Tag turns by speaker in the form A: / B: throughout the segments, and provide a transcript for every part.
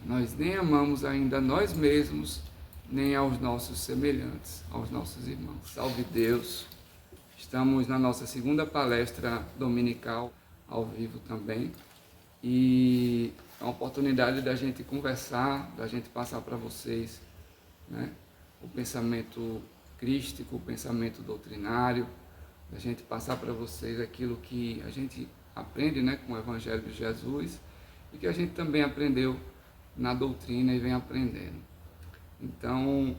A: nós nem amamos ainda nós mesmos, nem aos nossos semelhantes, aos nossos irmãos. Salve Deus! Estamos na nossa segunda palestra dominical, ao vivo também, e é uma oportunidade da gente conversar, da gente passar para vocês, né, o pensamento crístico, o pensamento doutrinário, da gente passar para vocês aquilo que a gente aprende, né, com o Evangelho de Jesus e que a gente também aprendeu na doutrina e vem aprendendo. Então,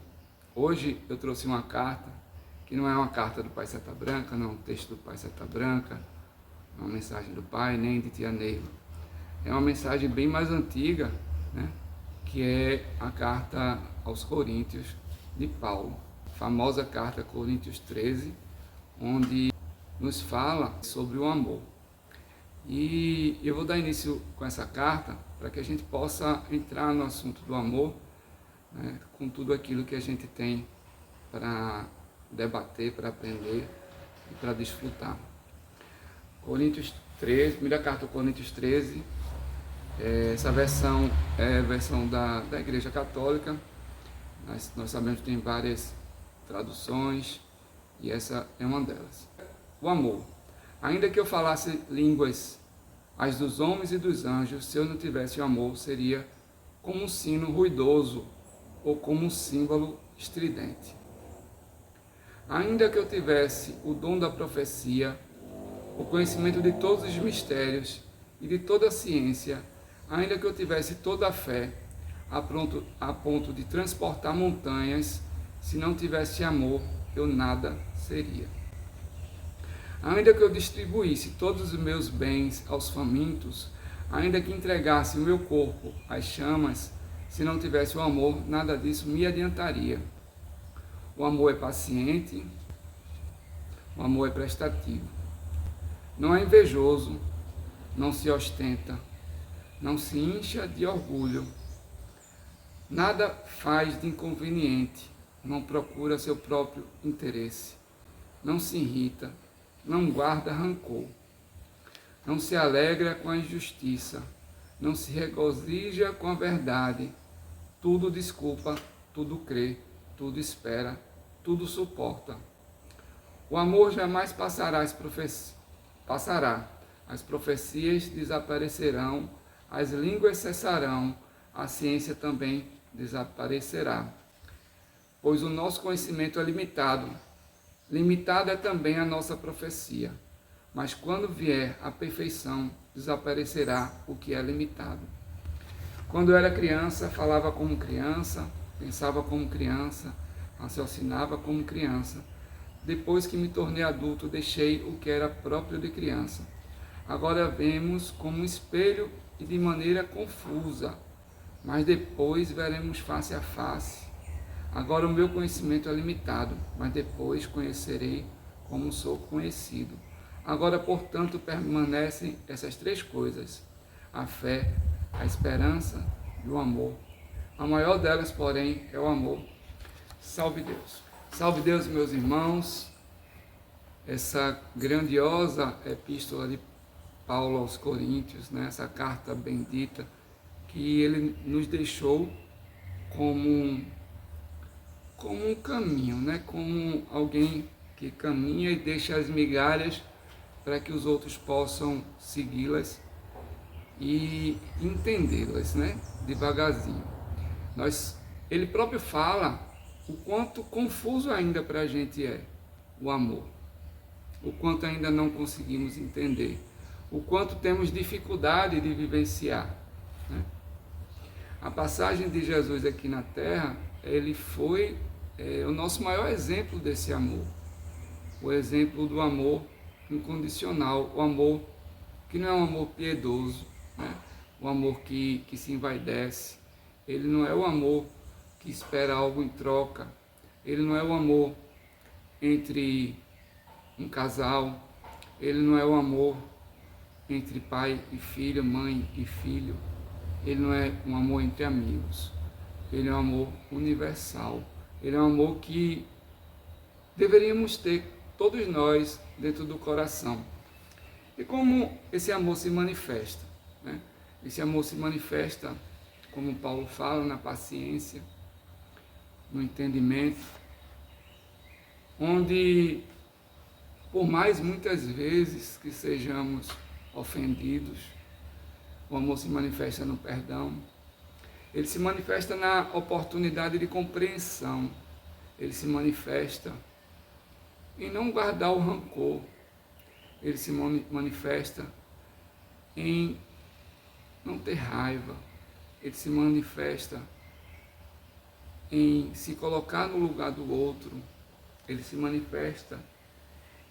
A: hoje eu trouxe uma carta, que não é uma carta do Pai Seta Branca, não é um texto do Pai Seta Branca, não é uma mensagem do Pai, nem de Tia Neiva. É uma mensagem bem mais antiga, né, que é a carta aos Coríntios de Paulo, a famosa carta Coríntios 13, onde nos fala sobre o amor. E eu vou dar início com essa carta para que a gente possa entrar no assunto do amor, né, com tudo aquilo que a gente tem para debater, para aprender e para desfrutar. Coríntios 13, primeira carta aos Coríntios 13, essa versão é a versão da Igreja Católica. Nós sabemos que tem várias traduções e essa é uma delas. O amor. Ainda que eu falasse línguas as dos homens e dos anjos, se eu não tivesse o amor, seria como um sino ruidoso ou como um símbolo estridente. Ainda que eu tivesse o dom da profecia, o conhecimento de todos os mistérios e de toda a ciência, ainda que eu tivesse toda a fé, a ponto de transportar montanhas, se não tivesse amor, eu nada seria. Ainda que eu distribuísse todos os meus bens aos famintos, ainda que entregasse o meu corpo às chamas, se não tivesse o amor, nada disso me adiantaria. O amor é paciente, o amor é prestativo. Não é invejoso, não se ostenta, não se incha de orgulho, nada faz de inconveniente, não procura seu próprio interesse, não se irrita, não guarda rancor, não se alegra com a injustiça, não se regozija com a verdade, tudo desculpa, tudo crê, tudo espera, tudo suporta. O amor jamais passará, as profecias desaparecerão, as línguas cessarão, a ciência também desaparecerá. Pois o nosso conhecimento é limitado. Limitada é também a nossa profecia. Mas quando vier a perfeição, desaparecerá o que é limitado. Quando eu era criança, falava como criança, pensava como criança, raciocinava como criança. Depois que me tornei adulto, deixei o que era próprio de criança. Agora vemos como um espelho e de maneira confusa, mas depois veremos face a face. Agora o meu conhecimento é limitado, mas depois conhecerei como sou conhecido. Agora, portanto, permanecem essas três coisas: a fé, a esperança e o amor. A maior delas, porém, é o amor. Salve Deus! Salve Deus, meus irmãos! Essa grandiosa epístola de Paulo aos Coríntios, né? Essa carta bendita que ele nos deixou como um caminho, né? Como alguém que caminha e deixa as migalhas para que os outros possam segui-las e entendê-las, né? Devagarzinho. Ele próprio fala o quanto confuso ainda para a gente é o amor, o quanto ainda não conseguimos entender, o quanto temos dificuldade de vivenciar, né? A passagem de Jesus aqui na Terra, ele foi o nosso maior exemplo desse amor, o exemplo do amor incondicional, o amor que não é um amor piedoso, né? O amor que se envaidece, ele não é o amor que espera algo em troca, ele não é o amor entre um casal, ele não é o amor entre pai e filho, mãe e filho, ele não é um amor entre amigos, ele é um amor universal, ele é um amor que deveríamos ter todos nós dentro do coração. E como esse amor se manifesta, né? Esse amor se manifesta como Paulo fala, na paciência, no entendimento, onde, por mais muitas vezes que sejamos ofendidos, o amor se manifesta no perdão, ele se manifesta na oportunidade de compreensão, ele se manifesta em não guardar o rancor, ele se manifesta em não ter raiva, ele se manifesta em se colocar no lugar do outro, ele se manifesta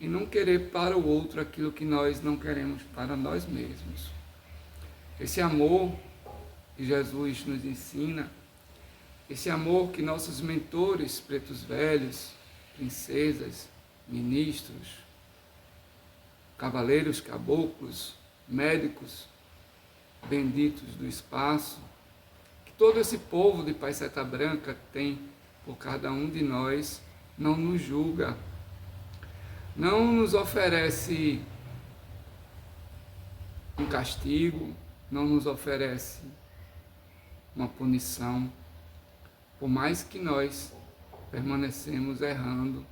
A: em não querer para o outro aquilo que nós não queremos para nós mesmos. Esse amor que Jesus nos ensina, esse amor que nossos mentores, pretos velhos, princesas, ministros, cavaleiros, caboclos, médicos, benditos do espaço, que todo esse povo de Paiseta Branca tem por cada um de nós, não nos julga, não nos oferece um castigo, não nos oferece uma punição, por mais que nós permanecemos errando,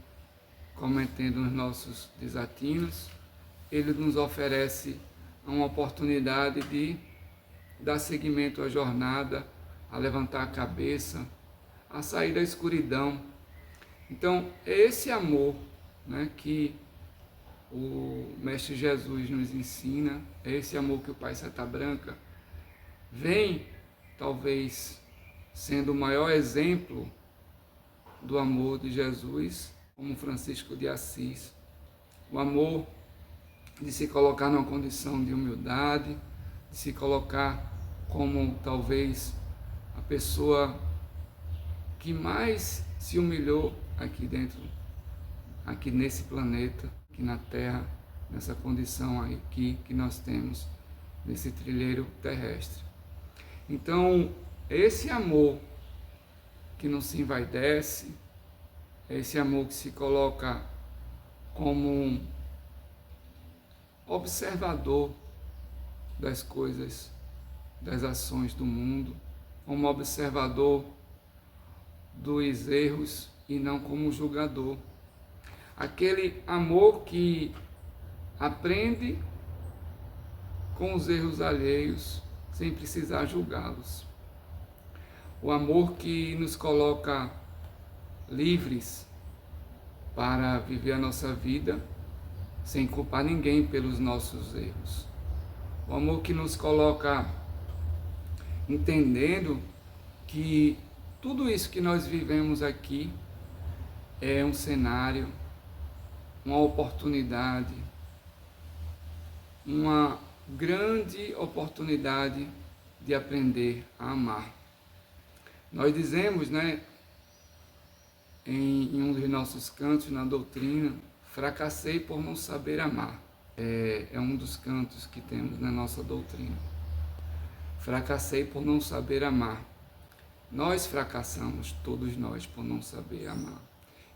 A: cometendo os nossos desatinos, ele nos oferece uma oportunidade de dar seguimento à jornada, a levantar a cabeça, a sair da escuridão. Então, é esse amor, né, que o Mestre Jesus nos ensina, é esse amor que o Paiseta Branca vem, talvez, sendo o maior exemplo do amor de Jesus, como Francisco de Assis. O amor de se colocar numa condição de humildade, de se colocar como talvez a pessoa que mais se humilhou aqui dentro, aqui nesse planeta, aqui na Terra, nessa condição aqui que nós temos, nesse trilheiro terrestre. Então, esse amor que não se envaidece, esse amor que se coloca como um observador das coisas, das ações do mundo, como observador dos erros e não como julgador. Aquele amor que aprende com os erros alheios, sem precisar julgá-los. O amor que nos coloca livres para viver a nossa vida sem culpar ninguém pelos nossos erros. O amor que nos coloca entendendo que tudo isso que nós vivemos aqui é um cenário, uma oportunidade, uma grande oportunidade de aprender a amar. Nós dizemos, né, em um dos nossos cantos na doutrina, fracassei por não saber amar. É um dos cantos que temos na nossa doutrina. Fracassei por não saber amar. Nós fracassamos, todos nós, por não saber amar.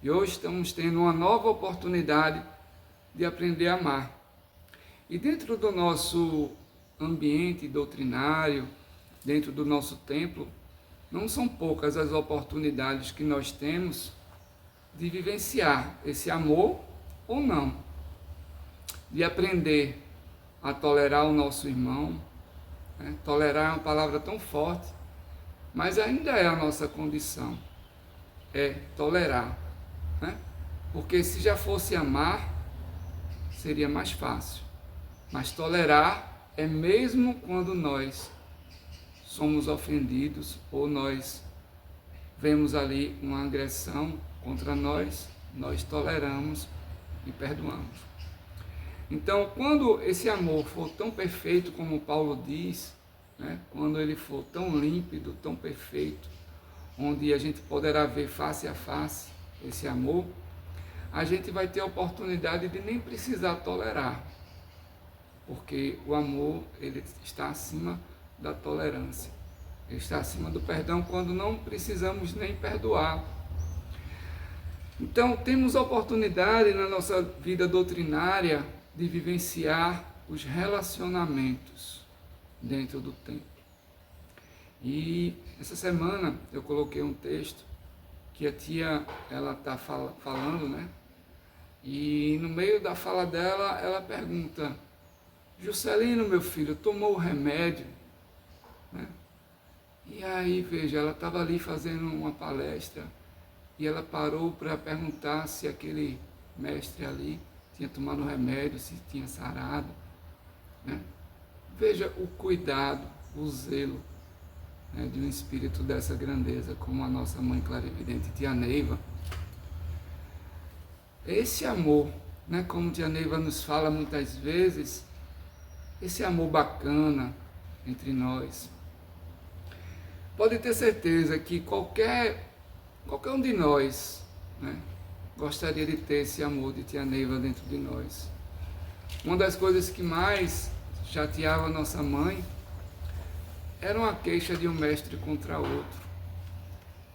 A: E hoje estamos tendo uma nova oportunidade de aprender a amar. E dentro do nosso ambiente doutrinário, dentro do nosso templo, não são poucas as oportunidades que nós temos de vivenciar esse amor ou não, de aprender a tolerar o nosso irmão, né? Tolerar é uma palavra tão forte, mas ainda é a nossa condição, é tolerar, né? Porque se já fosse amar, seria mais fácil, mas tolerar é mesmo quando nós somos ofendidos ou nós vemos ali uma agressão contra nós, nós toleramos e perdoamos. Então, quando esse amor for tão perfeito como Paulo diz, né, quando ele for tão límpido, tão perfeito, onde a gente poderá ver face a face esse amor, a gente vai ter a oportunidade de nem precisar tolerar, porque o amor ele está acima da tolerância, ele está acima do perdão quando não precisamos nem perdoar. Então, temos a oportunidade na nossa vida doutrinária de vivenciar os relacionamentos dentro do templo. E essa semana eu coloquei um texto que a tia, ela está falando, né? E no meio da fala dela, ela pergunta: Juscelino, meu filho, tomou o remédio? Né? E aí, veja, ela estava ali fazendo uma palestra e ela parou para perguntar se aquele mestre ali tinha tomado remédio, se tinha sarado. Né? Veja o cuidado, o zelo, né, de um espírito dessa grandeza, como a nossa mãe clarividente, tia Neiva. Esse amor, né, como tia Neiva nos fala muitas vezes, esse amor bacana entre nós. Pode ter certeza que qualquer um de nós, né, gostaria de ter esse amor de tia Neiva dentro de nós. Uma das coisas que mais chateava nossa mãe era uma queixa de um mestre contra outro.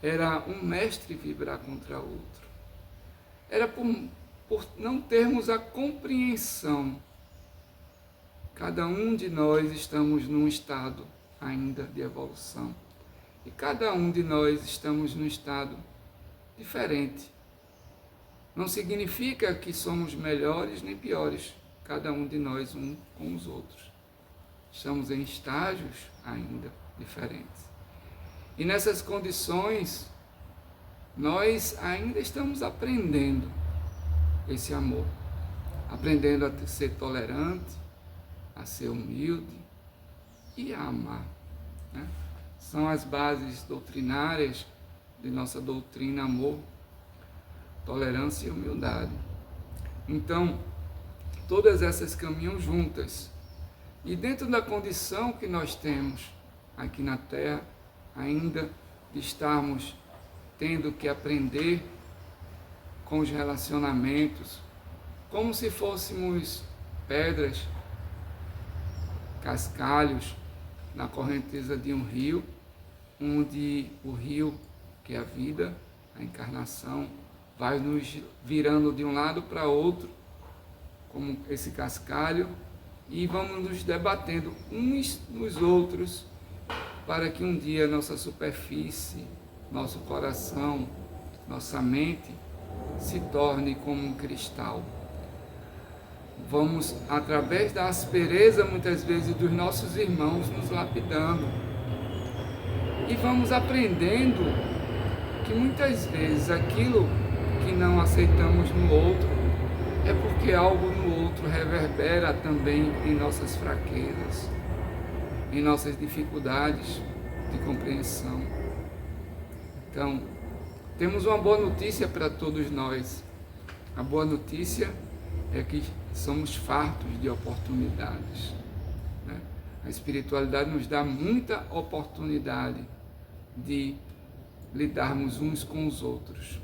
A: Era um mestre vibrar contra outro. Era por não termos a compreensão. Cada um de nós estamos num estado ainda de evolução. E cada um de nós estamos num estado diferente. Não significa que somos melhores nem piores, cada um de nós um com os outros. Estamos em estágios ainda diferentes. E nessas condições, nós ainda estamos aprendendo esse amor. Aprendendo a ser tolerante, a ser humilde e a amar. Né? São as bases doutrinárias de nossa doutrina: amor, tolerância e humildade. Então, todas essas caminham juntas. E dentro da condição que nós temos aqui na Terra, ainda de estarmos tendo que aprender com os relacionamentos, como se fôssemos pedras, cascalhos na correnteza de um rio, onde o rio, que é a vida, a encarnação, vai nos virando de um lado para outro, como esse cascalho, e vamos nos debatendo uns nos outros, para que um dia nossa superfície, nosso coração, nossa mente se torne como um cristal. Vamos, através da aspereza, muitas vezes, dos nossos irmãos, nos lapidando. E vamos aprendendo que muitas vezes aquilo que não aceitamos no outro é porque algo no outro reverbera também em nossas fraquezas, em nossas dificuldades de compreensão. Então, temos uma boa notícia para todos nós. A boa notícia é que somos fartos de oportunidades. Né? A espiritualidade nos dá muita oportunidade de lidarmos uns com os outros.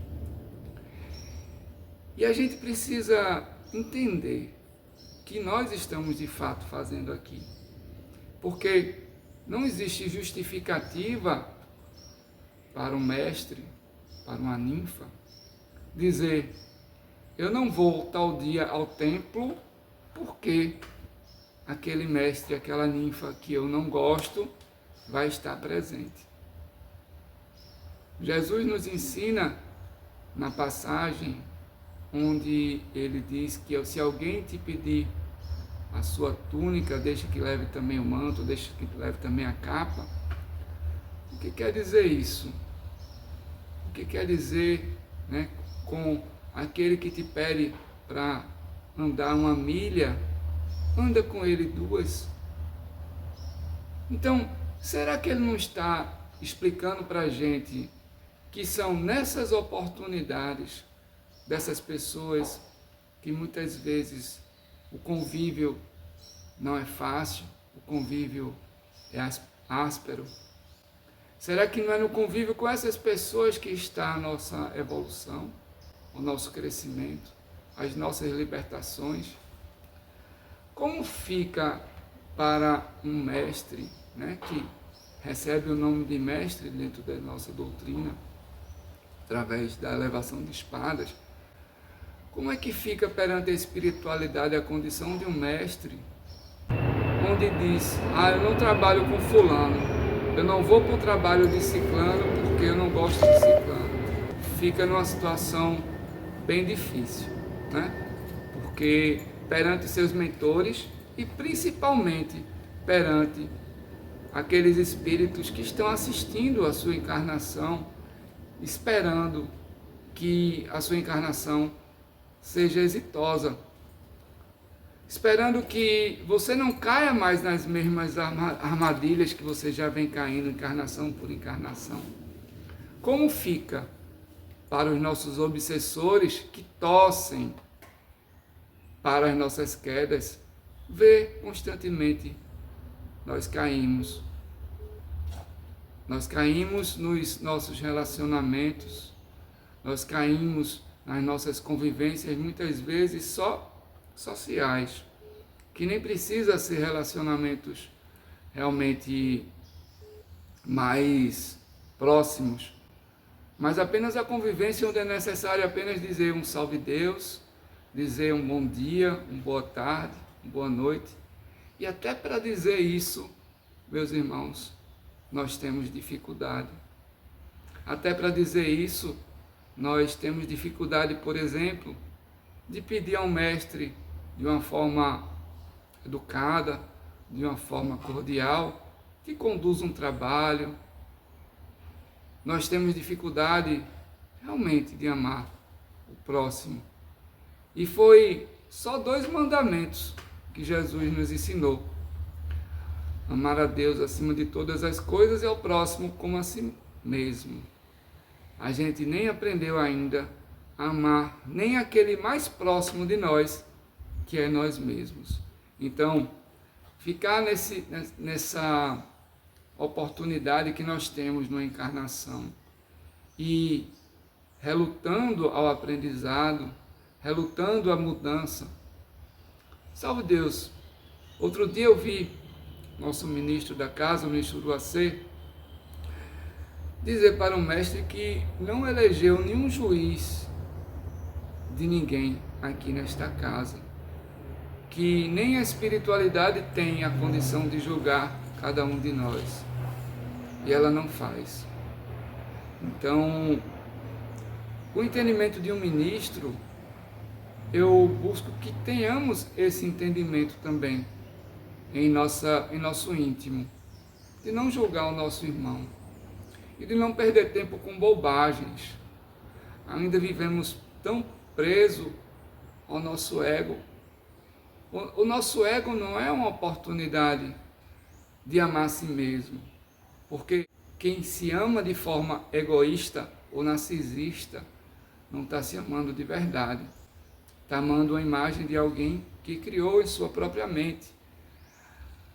A: E a gente precisa entender que nós estamos de fato fazendo aqui. Porque não existe justificativa para um mestre, para uma ninfa, dizer: eu não vou tal dia ao templo porque aquele mestre, aquela ninfa que eu não gosto, vai estar presente. Jesus nos ensina na passagem onde ele diz que se alguém te pedir a sua túnica, deixa que leve também o manto, deixa que leve também a capa. O que quer dizer isso? O que quer dizer, né, com aquele que te pede para andar 1 milha, anda com ele 2. Então, será que ele não está explicando para a gente que são nessas oportunidades dessas pessoas que muitas vezes o convívio não é fácil, o convívio é áspero? Será que não é no convívio com essas pessoas que está a nossa evolução, o nosso crescimento, as nossas libertações? Como fica para um mestre, né, que recebe o nome de mestre dentro da nossa doutrina, através da elevação de espadas? Como é que fica perante a espiritualidade a condição de um mestre, onde diz: eu não trabalho com fulano, Eu não vou para o trabalho de ciclano porque eu não gosto de ciclano. Fica numa situação bem difícil, né? Porque perante seus mentores e principalmente perante aqueles espíritos que estão assistindo a sua encarnação, esperando que a sua encarnação seja exitosa, esperando que você não caia mais nas mesmas armadilhas que você já vem caindo encarnação por encarnação. Como fica para os nossos obsessores que torcem para as nossas quedas, ver constantemente nós caímos. Nós caímos nos nossos relacionamentos, nós caímos nas nossas convivências, muitas vezes só sociais, que nem precisa ser relacionamentos realmente mais próximos, mas apenas a convivência onde é necessário apenas dizer um salve Deus, dizer um bom dia, uma boa tarde, uma boa noite. E até para dizer isso, meus irmãos, nós temos dificuldade. Até para dizer isso, nós temos dificuldade, por exemplo, de pedir ao mestre de uma forma educada, de uma forma cordial, que conduza um trabalho. Nós temos dificuldade realmente de amar o próximo. E foi só 2 mandamentos que Jesus nos ensinou: amar a Deus acima de todas as coisas e ao próximo como a si mesmo. A gente nem aprendeu ainda a amar nem aquele mais próximo de nós, que é nós mesmos. Então, ficar nessa oportunidade que nós temos na encarnação e relutando ao aprendizado, relutando à mudança. Salve Deus! Outro dia eu vi nosso ministro da casa, o ministro do AC, dizer para o mestre que não elegeu nenhum juiz de ninguém aqui nesta casa, que nem a espiritualidade tem a condição de julgar cada um de nós, e ela não faz. Então, o entendimento de um ministro, eu busco que tenhamos esse entendimento também em nosso íntimo, de não julgar o nosso irmão e de não perder tempo com bobagens. Ainda vivemos tão presos ao nosso ego. O nosso ego não é uma oportunidade de amar a si mesmo, porque quem se ama de forma egoísta ou narcisista não está se amando de verdade, está amando a imagem de alguém que criou em sua própria mente,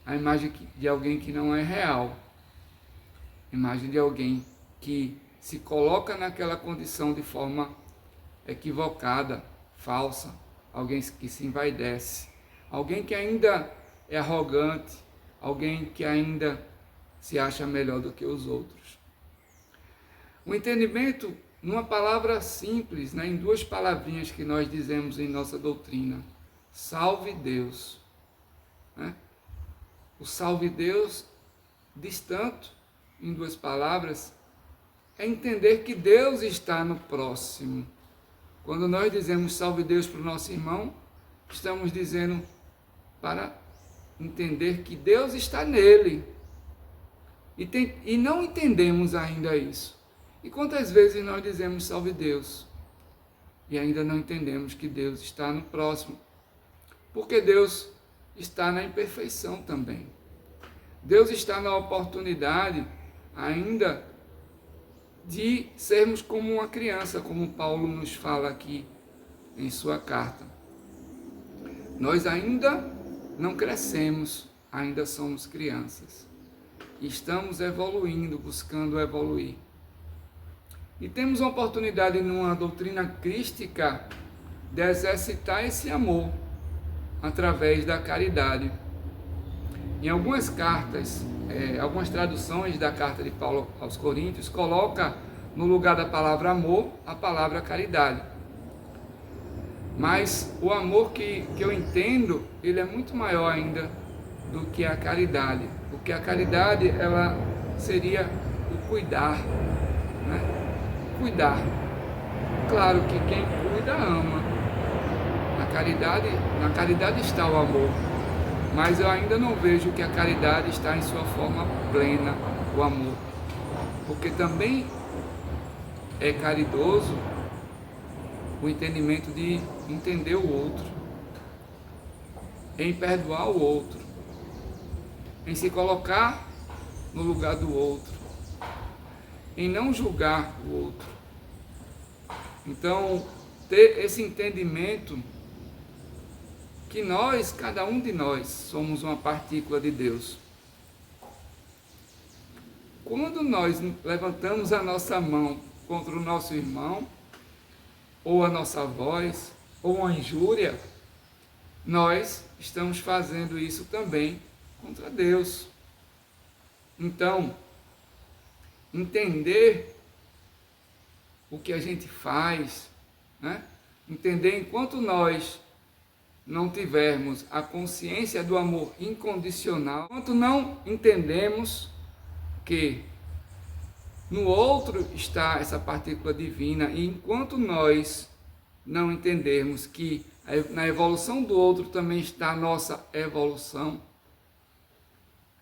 A: a imagem de alguém que não é real, a imagem de alguém que se coloca naquela condição de forma equivocada, falsa, alguém que se envaidece, alguém que ainda é arrogante, alguém que ainda se acha melhor do que os outros. O entendimento, numa palavra simples, né, em 2 palavrinhas que nós dizemos em nossa doutrina: salve Deus. Né? O salve Deus diz tanto, em 2 palavras, é entender que Deus está no próximo. Quando nós dizemos salve Deus para o nosso irmão, estamos dizendo para entender que Deus está nele. E não entendemos ainda isso. E quantas vezes nós dizemos salve Deus e ainda não entendemos que Deus está no próximo? Porque Deus está na imperfeição também. Deus está na oportunidade ainda de sermos como uma criança, como Paulo nos fala aqui em sua carta. Nós ainda não crescemos, ainda somos crianças. Estamos evoluindo, buscando evoluir. E temos uma oportunidade numa doutrina crística de exercitar esse amor através da caridade. Em algumas cartas, algumas traduções da carta de Paulo aos Coríntios, coloca no lugar da palavra amor, a palavra caridade. Mas o amor que eu entendo, ele é muito maior ainda do que a caridade. Porque a caridade, ela seria o cuidar, né? Cuidar. Claro que quem cuida ama. Na caridade está o amor, mas eu ainda não vejo que a caridade está em sua forma plena, o amor. Porque também é caridoso o entendimento de entender o outro, em perdoar o outro, em se colocar no lugar do outro, em não julgar o outro. Então, ter esse entendimento que nós, cada um de nós, somos uma partícula de Deus. Quando nós levantamos a nossa mão contra o nosso irmão, ou a nossa voz, ou uma injúria, nós estamos fazendo isso também contra Deus. Então, entender o que a gente faz, né? Entender enquanto nós não tivermos a consciência do amor incondicional, enquanto não entendemos que no outro está essa partícula divina, e enquanto nós não entendermos que na evolução do outro também está a nossa evolução,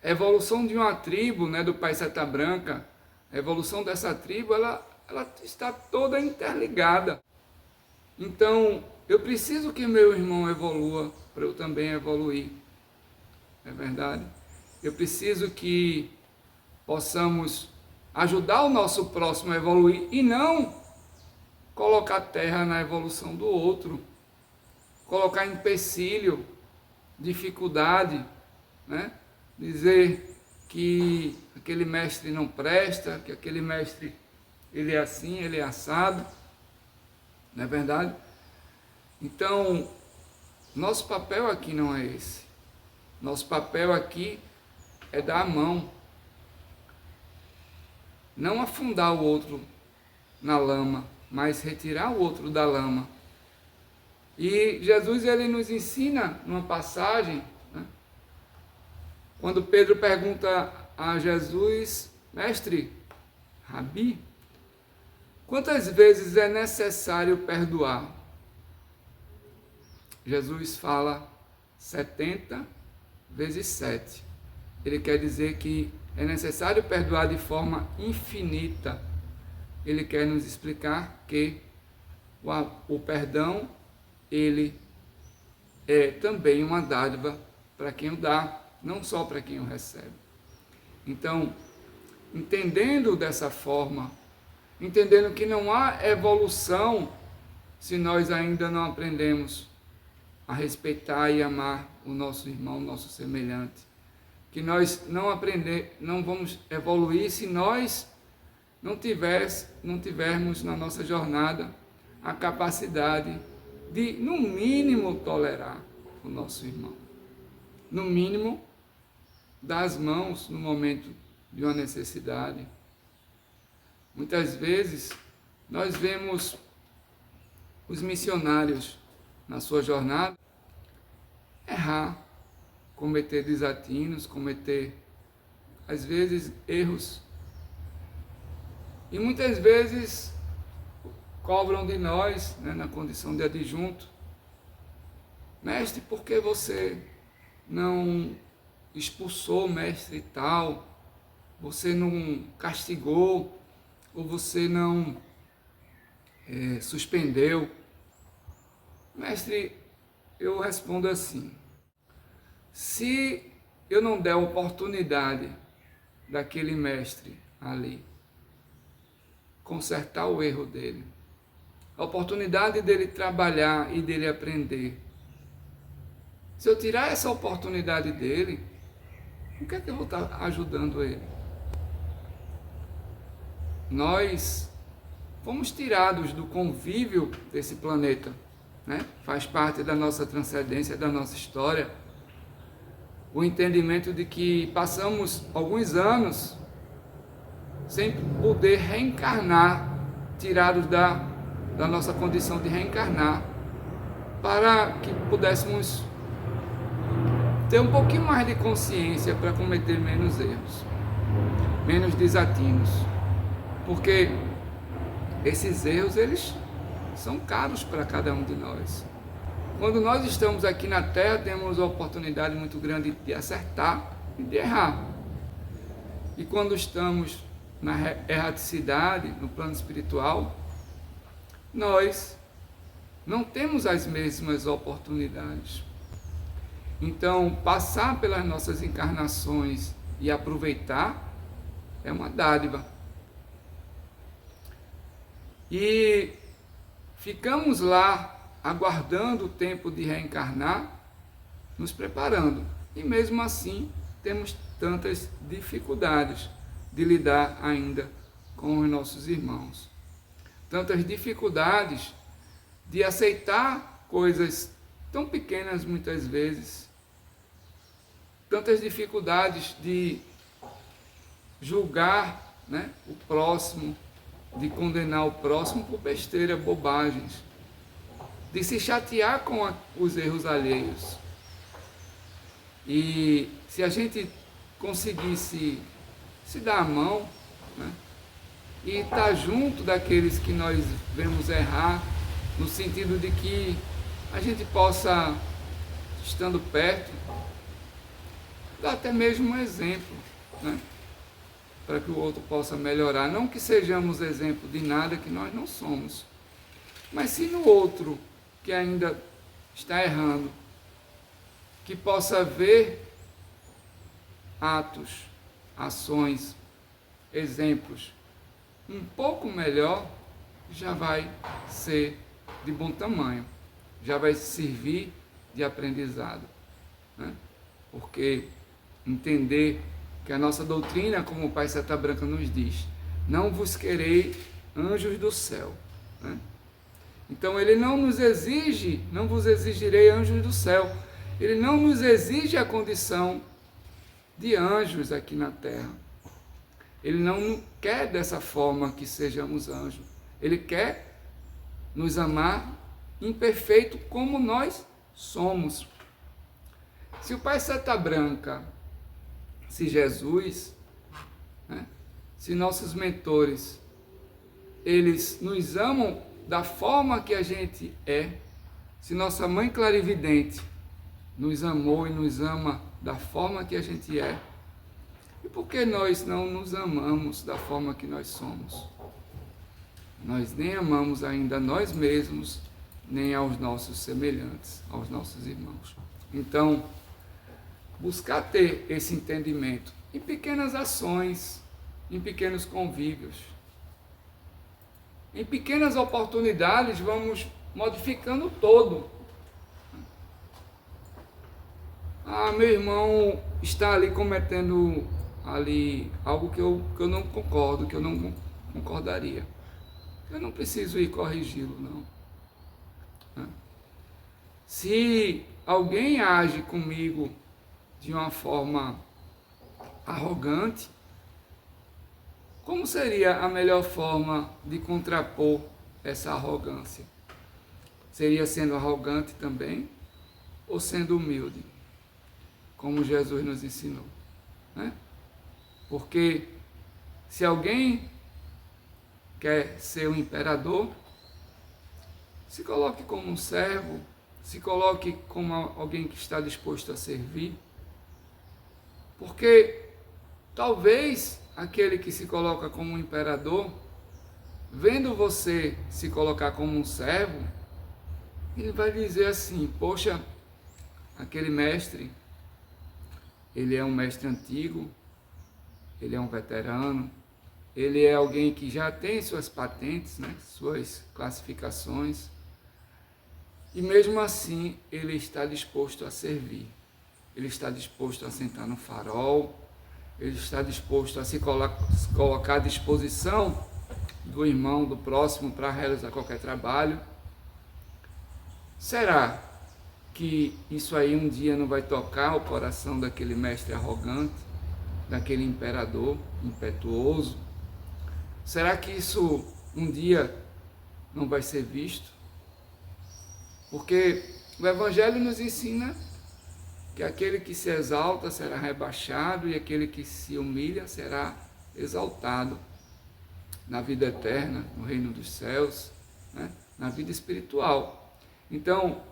A: a evolução de uma tribo, né, do Pai Seta Branca, a evolução dessa tribo, ela está toda interligada. Então, eu preciso que meu irmão evolua para eu também evoluir. É verdade? Eu preciso que possamos ajudar o nosso próximo a evoluir e não colocar terra na evolução do outro, colocar empecilho, dificuldade, né? Dizer que aquele mestre não presta, que aquele mestre ele é assim, ele é assado, não é verdade? Então, nosso papel aqui não é esse. Nosso papel aqui é dar a mão, não afundar o outro na lama, mas retirar o outro da lama. E Jesus ele nos ensina numa passagem, né, quando Pedro pergunta a Jesus: mestre, Rabi, quantas vezes é necessário perdoar? Jesus fala 70 vezes 7. Ele quer dizer que é necessário perdoar de forma infinita. Ele quer nos explicar que o perdão, ele é também uma dádiva para quem o dá, não só para quem o recebe. Então, entendendo dessa forma, entendendo que não há evolução se nós ainda não aprendemos a respeitar e amar o nosso irmão, o nosso semelhante. Que nós não vamos evoluir se nós não tivermos na nossa jornada a capacidade de, no mínimo, tolerar o nosso irmão. No mínimo, dar as mãos no momento de uma necessidade. Muitas vezes, nós vemos os missionários na sua jornada errar, cometer desatinos, cometer, às vezes, erros. E muitas vezes cobram de nós, né, na condição de adjunto: mestre, por que você não expulsou o mestre tal? Você não castigou? Ou você não suspendeu? Mestre, eu respondo assim: se eu não der a oportunidade daquele mestre ali consertar o erro dele, a oportunidade dele trabalhar e dele aprender, se eu tirar essa oportunidade dele, o que é que eu vou estar ajudando ele? Nós fomos tirados do convívio desse planeta, né? Faz parte da nossa transcendência, da nossa história, o entendimento de que passamos alguns anos sem poder reencarnar, tirados da nossa condição de reencarnar, para que pudéssemos ter um pouquinho mais de consciência para cometer menos erros. menos desatinos. Porque esses erros, eles são caros para cada um de nós. Quando nós estamos aqui na Terra, temos a oportunidade muito grande de acertar e de errar. E quando estamos na erraticidade, no plano espiritual, nós não temos as mesmas oportunidades. Então, passar pelas nossas encarnações e aproveitar é uma dádiva. E ficamos lá aguardando o tempo de reencarnar, nos preparando. E mesmo assim, temos tantas dificuldades de lidar ainda com os nossos irmãos. Tantas dificuldades de aceitar coisas tão pequenas muitas vezes. Tantas dificuldades de julgar, né, o próximo, de condenar o próximo por besteira, bobagens, de se chatear com os erros alheios. E se a gente conseguisse se dar a mão, né, e estar junto daqueles que nós vemos errar, no sentido de que a gente possa, estando perto, dar até mesmo um exemplo, né, para que o outro possa melhorar. Não que sejamos exemplo de nada que nós não somos, mas se no outro que ainda está errando, que possa ver atos, ações, exemplos um pouco melhor, já vai ser de bom tamanho, já vai servir de aprendizado, né? Porque entender que a nossa doutrina, como o Pai Seta Branca nos diz, não vos querei anjos do céu, né? Então ele não nos exige, não vos exigirei anjos do céu, ele não nos exige a condição de anjos aqui na terra. Ele não quer dessa forma que sejamos anjos. Ele quer nos amar imperfeito como nós somos. Se o Pai Seta Branca, se Jesus, né, se nossos mentores, eles nos amam da forma que a gente é, se nossa Mãe Clarividente nos amou e nos ama da forma que a gente é, e por que nós não nos amamos da forma que nós somos? Nós nem amamos ainda nós mesmos, nem aos nossos semelhantes, aos nossos irmãos. Então, buscar ter esse entendimento em pequenas ações, em pequenos convívios, em pequenas oportunidades, vamos modificando todo. Ah, meu irmão está ali cometendo ali algo que eu não concordo, que eu não concordaria. Eu não preciso ir corrigi-lo, não. Se alguém age comigo de uma forma arrogante, como seria a melhor forma de contrapor essa arrogância? Seria sendo arrogante também ou sendo humilde, como Jesus nos ensinou, né? Porque se alguém quer ser um imperador, se coloque como um servo, se coloque como alguém que está disposto a servir, porque talvez aquele que se coloca como um imperador, vendo você se colocar como um servo, ele vai dizer assim: poxa, aquele mestre, ele é um mestre antigo, ele é um veterano, ele é alguém que já tem suas patentes, né, suas classificações, e mesmo assim ele está disposto a servir, ele está disposto a sentar no farol, ele está disposto a se colocar à disposição do irmão, do próximo, para realizar qualquer trabalho. Será que isso aí um dia não vai tocar o coração daquele mestre arrogante, daquele imperador impetuoso? Será que isso um dia não vai ser visto? Porque o Evangelho nos ensina que aquele que se exalta será rebaixado e aquele que se humilha será exaltado na vida eterna, no reino dos céus, né? Na vida espiritual. Então,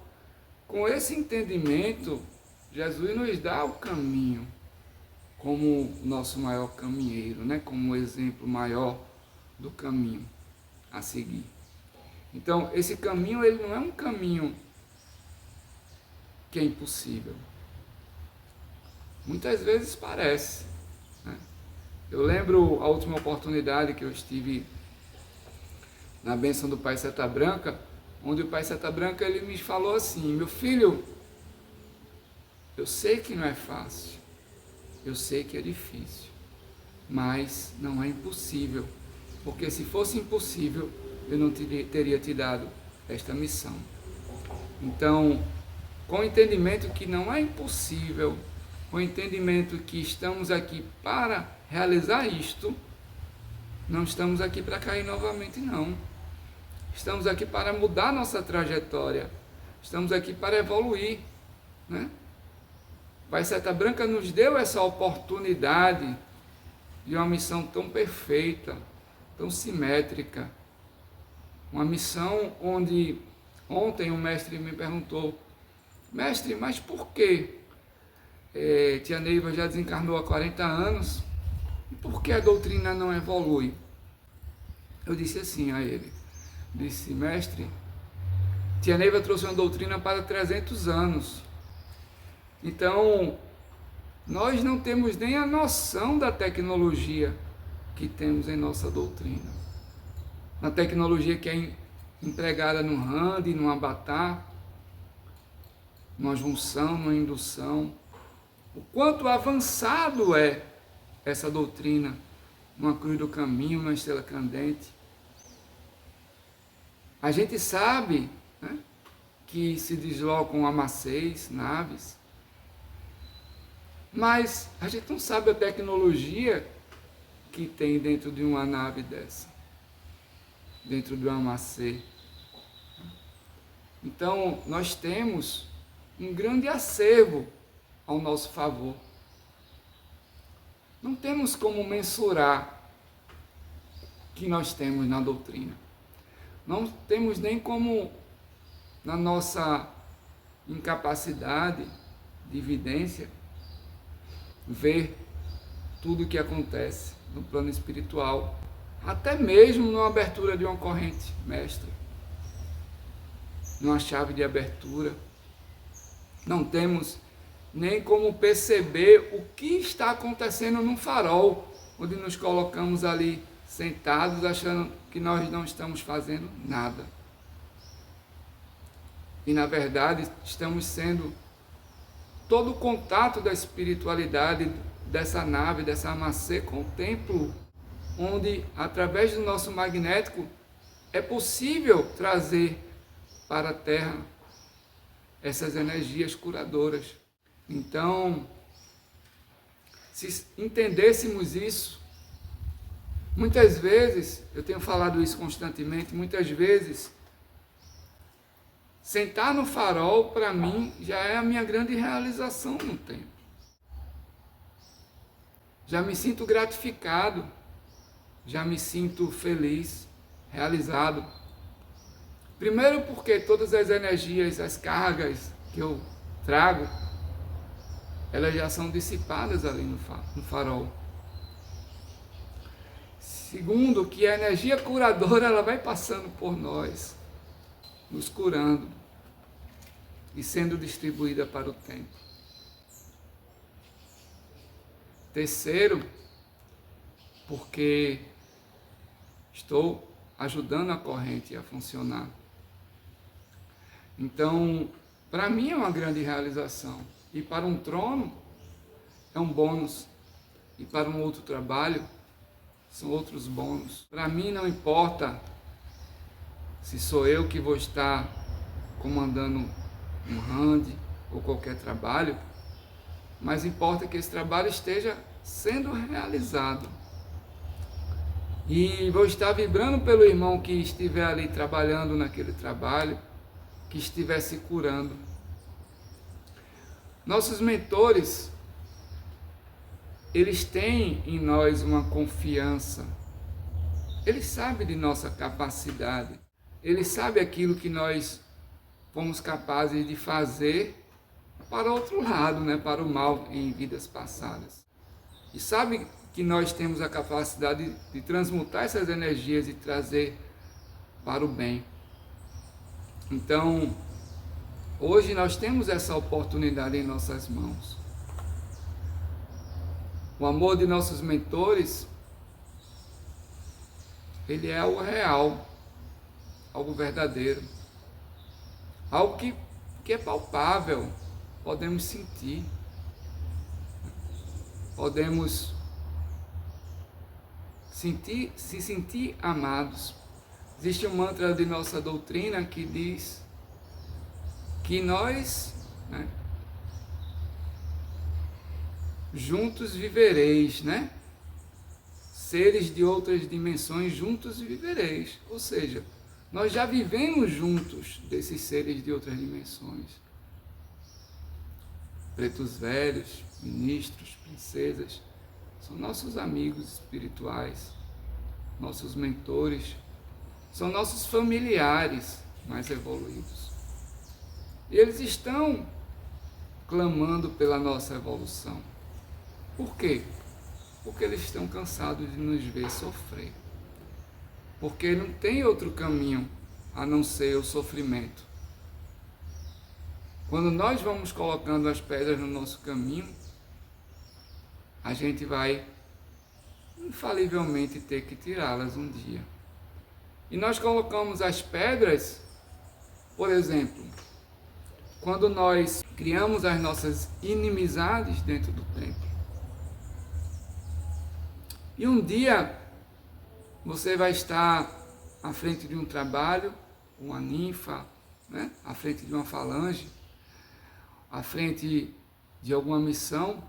A: com esse entendimento, Jesus nos dá o caminho como nosso maior caminheiro, né? Como o exemplo maior do caminho a seguir. Então, esse caminho, ele não é um caminho que é impossível. Muitas vezes parece, né? Eu lembro a última oportunidade que eu estive na bênção do Pai Seta Branca, onde o Pai Seta Branca ele me falou assim: meu filho, eu sei que não é fácil, eu sei que é difícil, mas não é impossível, porque se fosse impossível, eu não teria te dado esta missão. Então, com o entendimento que não é impossível, com o entendimento que estamos aqui para realizar isto, não estamos aqui para cair novamente, não. Estamos aqui para mudar nossa trajetória, estamos aqui para evoluir, né? Pai Seta Branca nos deu essa oportunidade de uma missão tão perfeita, tão simétrica, uma missão onde ontem um mestre me perguntou: mestre, mas por que tia Neiva já desencarnou há 40 anos e por que a doutrina não evolui? Eu disse assim a ele, disse: mestre, tia Neiva trouxe uma doutrina para 300 anos, então nós não temos nem a noção da tecnologia que temos em nossa doutrina, na tecnologia que é empregada no RAND, no Avatar, numa junção, numa indução. O quanto avançado é essa doutrina, numa cruz do caminho, numa estrela candente. A gente sabe, né, que se deslocam Amaseis, naves, mas a gente não sabe a tecnologia que tem dentro de uma nave dessa, dentro de uma Amacê. Então, nós temos um grande acervo ao nosso favor. Não temos como mensurar o que nós temos na doutrina. Não temos nem como, na nossa incapacidade de evidência, ver tudo o que acontece no plano espiritual, até mesmo numa abertura de uma corrente mestra, numa chave de abertura. Não temos nem como perceber o que está acontecendo num farol, onde nos colocamos ali sentados, achando que nós não estamos fazendo nada. E na verdade estamos sendo todo o contato da espiritualidade dessa nave, dessa Amacê com o templo, onde através do nosso magnético é possível trazer para a Terra essas energias curadoras. Então, se entendêssemos isso, muitas vezes, eu tenho falado isso constantemente, muitas vezes, sentar no farol, para mim, já é a minha grande realização no tempo. Já me sinto gratificado, já me sinto feliz, realizado. Primeiro porque todas as energias, as cargas que eu trago, elas já são dissipadas ali no farol. Segundo, que a energia curadora ela vai passando por nós, nos curando e sendo distribuída para o tempo. Terceiro, porque estou ajudando a corrente a funcionar. Então, para mim é uma grande realização. E para um trono é um bônus. E para um outro trabalho são outros bônus. Para mim não importa se sou eu que vou estar comandando um RAND ou qualquer trabalho, mas importa que esse trabalho esteja sendo realizado. E vou estar vibrando pelo irmão que estiver ali trabalhando naquele trabalho, que estiver se curando. Nossos mentores, eles têm em nós uma confiança. Eles sabem de nossa capacidade. Eles sabem aquilo que nós fomos capazes de fazer para o outro lado, né? Para o mal em vidas passadas. E sabe que nós temos a capacidade de transmutar essas energias e trazer para o bem. Então, hoje nós temos essa oportunidade em nossas mãos. O amor de nossos mentores, ele é algo real, algo verdadeiro, algo que é palpável, podemos sentir, podemos se sentir amados. Existe um mantra de nossa doutrina que diz que nós, né, juntos vivereis, né? Seres de outras dimensões, juntos vivereis. Ou seja, nós já vivemos juntos desses seres de outras dimensões. Pretos velhos, ministros, princesas, são nossos amigos espirituais, nossos mentores, são nossos familiares mais evoluídos. E eles estão clamando pela nossa evolução. Por quê? Porque eles estão cansados de nos ver sofrer. Porque não tem outro caminho a não ser o sofrimento. Quando nós vamos colocando as pedras no nosso caminho, a gente vai infalivelmente ter que tirá-las um dia. E nós colocamos as pedras, por exemplo, quando nós criamos as nossas inimizades dentro do templo. E um dia você vai estar à frente de um trabalho, uma ninfa, né? À frente de uma falange, à frente de alguma missão,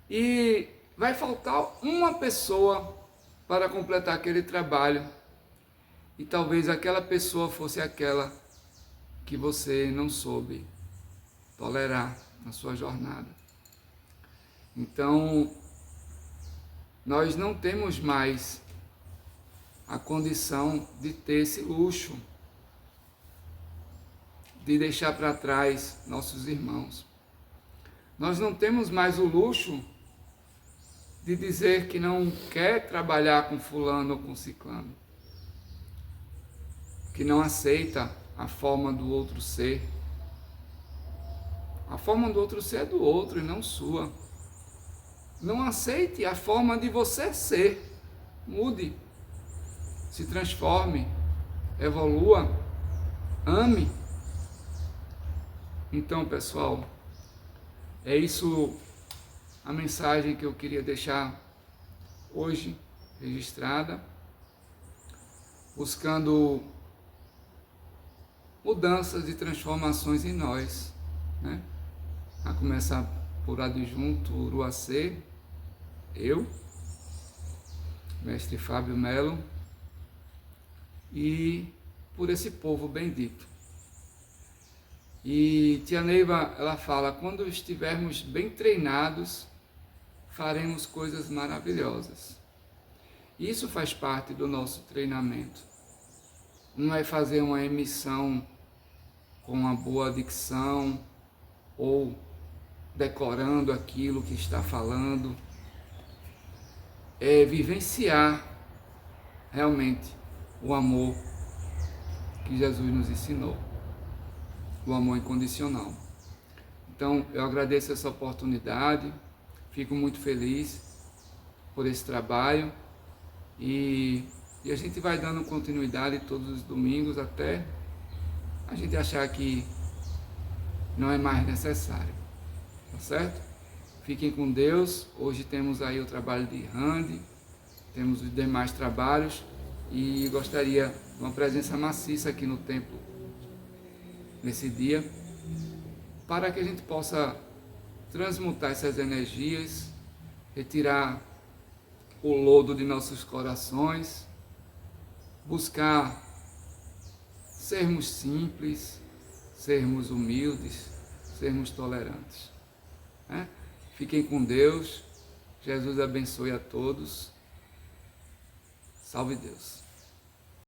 A: e vai faltar uma pessoa para completar aquele trabalho. E talvez aquela pessoa fosse aquela que você não soube tolerar na sua jornada. Então, nós não temos mais a condição de ter esse luxo de deixar para trás nossos irmãos. Nós não temos mais o luxo de dizer que não quer trabalhar com fulano ou com ciclano, que não aceita a forma do outro ser. A forma do outro ser é do outro e não sua. Não aceite a forma de você ser. Mude, se transforme, evolua, ame. Então, pessoal, é isso a mensagem que eu queria deixar hoje registrada, buscando mudanças e transformações em nós, né? A começar por adjunto Uruacê, eu, mestre Fábio Melo, e por esse povo bendito. E tia Neiva, ela fala, quando estivermos bem treinados, faremos coisas maravilhosas. Isso faz parte do nosso treinamento. Não é fazer uma emissão com uma boa dicção ou decorando aquilo que está falando. É vivenciar realmente o amor que Jesus nos ensinou. O amor incondicional. Então, eu agradeço essa oportunidade, fico muito feliz por esse trabalho e a gente vai dando continuidade todos os domingos até a gente achar que não é mais necessário, tá certo? Fiquem com Deus. Hoje temos aí o trabalho de Randy, temos os demais trabalhos e gostaria de uma presença maciça aqui no templo nesse dia, para que a gente possa transmutar essas energias, retirar o lodo de nossos corações, buscar sermos simples, sermos humildes, sermos tolerantes, né? Fiquem com Deus Jesus abençoe a todos. Salve Deus.